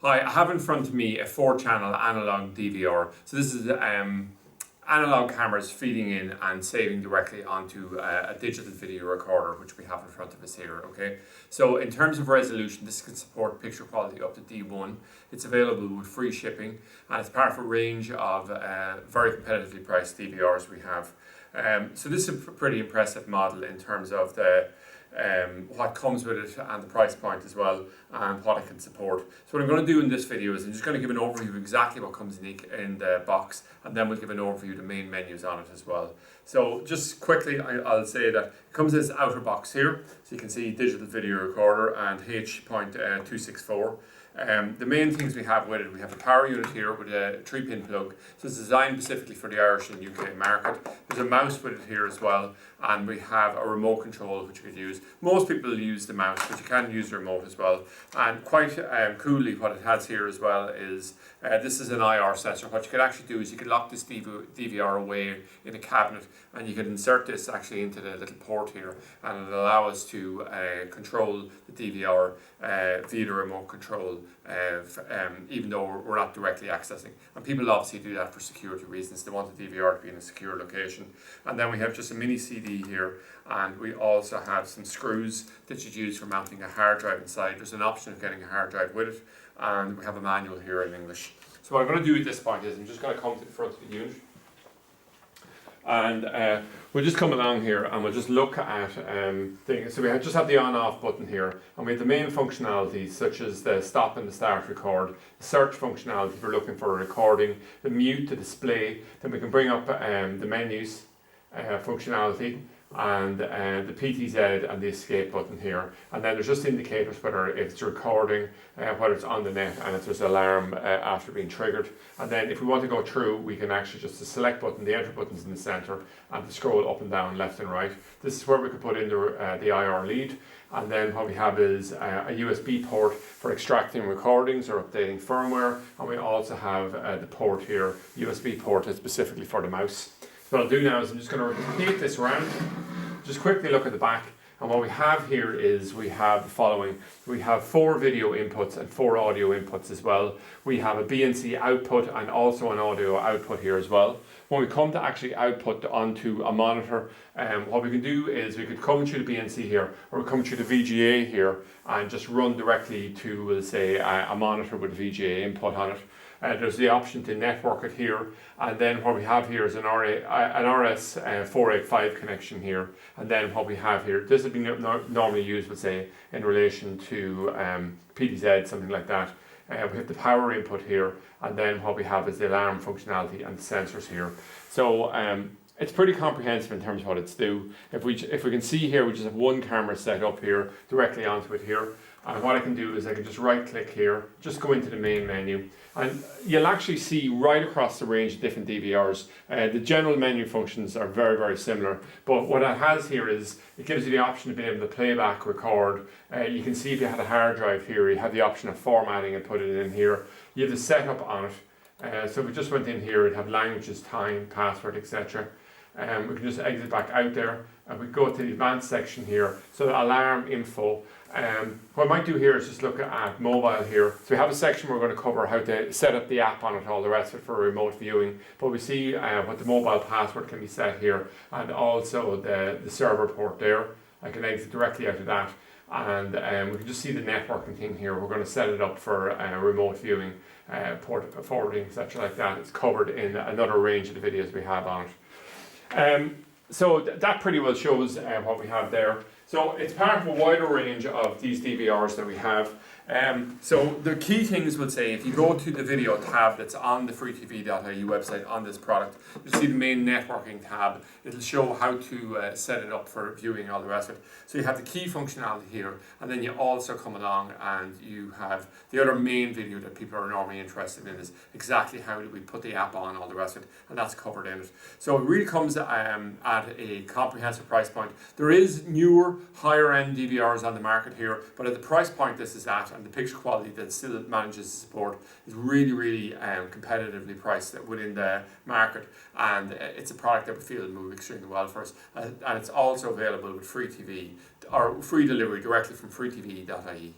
Hi, I have in front of me a 4-channel analog DVR. So this is analog cameras feeding in and saving directly onto a digital video recorder, which we have in front of us here, okay? So in terms of resolution, this can support picture quality up to D1. It's available with free shipping, and it's part of a range of very competitively priced DVRs we have. So this is a pretty impressive model in terms of what comes with it and the price point as well, and what it can support. So what I'm going to do in this video is I'm just going to give an overview of exactly what comes in the box, and then we'll give an overview of the main menus on it as well. So just quickly, I'll say that it comes in this outer box here, so you can see digital video recorder and H.264. The main things we have with it, we have a power unit here with a 3-pin plug. So it's designed specifically for the Irish and UK market. There's a mouse with it here as well, and we have a remote control which you could use. Most people use the mouse, but you can use the remote as well. And quite coolly, what it has here as well is this is an IR sensor. What you could actually do is you could lock this DVR away in a cabinet, and you could insert this actually into the little port here, and it'll allow us to control the DVR via the remote control, even though we're not directly accessing. And people obviously do that for security reasons. They want the DVR to be in a secure location. And then we have just a mini CD here, and we also have some screws that you'd use for mounting a hard drive inside. There's an option of getting a hard drive with it, and we have a manual here in English. So what I'm going to do at this point is I'm just going to come to the front of the unit, and we'll just come along here and we'll just look at things. So we just have the on-off button here, and we have the main functionalities such as the stop and the start record, the search functionality if we're looking for a recording, the mute, the display. Then we can bring up the menus functionality, and the PTZ and the escape button here. And then there's just indicators whether it's recording, whether it's on the net, and if there's an alarm after being triggered. And then if we want to go through, we can actually just the select button, the enter button's in the center, and the scroll up and down, left and right. This is where we could put in the IR lead. And then what we have is a USB port for extracting recordings or updating firmware. And we also have the port here, USB port is specifically for the mouse. So what I'll do now is I'm just going to rotate this around, just quickly look at the back, and what we have here is we have the following. We have 4 video inputs and 4 audio inputs as well. We have a BNC output and also an audio output here as well. When we come to actually output onto a monitor, what we can do is we could come through the BNC here, or come through the VGA here, and just run directly to, we'll say, a monitor with VGA input on it. There's the option to network it here, and then what we have here is an RS485 connection here, and then what we have here, this would be normally used, let's say, in relation to PTZ, something like that. We have the power input here, and then what we have is the alarm functionality and the sensors here. So it's pretty comprehensive in terms of what it's do. If we can see here, we just have one camera set up here directly onto it here. And what I can do is I can just right click here, just go into the main menu, and you'll actually see right across the range of different DVRs. The general menu functions are very, very similar, but what it has here is it gives you the option to be able to playback, record. You can see if you had a hard drive here, you have the option of formatting and put it in here. You have the setup on it. So if we just went in here, it'd have languages, time, password, etc. We can just exit back out there, and we go to the advanced section here, so the alarm info. What I might do here is just look at mobile here. So we have a section we're going to cover how to set up the app on it, all the rest of it for remote viewing. But we see what the mobile password can be set here, and also the server port there. I can exit directly out of that, and we can just see the networking thing here. We're going to set it up for remote viewing, port forwarding, etc. like that. It's covered in another range of the videos we have on it. So that pretty well shows what we have there. So it's part of a wider range of these DVRs that we have. So the key things would say, if you go to the video tab that's on the freetv.ie website on this product, you'll see the main networking tab. It'll show how to set it up for viewing and all the rest of it. So you have the key functionality here, and then you also come along and you have the other main video that people are normally interested in is exactly how do we put the app on, all the rest of it, and that's covered in it. So it really comes at a comprehensive price point. There is newer, higher end DVRs on the market here, but at the price point this is at, and the picture quality that still manages to support, is really, really competitively priced within the market, and it's a product that we feel will move extremely well for us, and it's also available with free TV or free delivery directly from freetv.ie.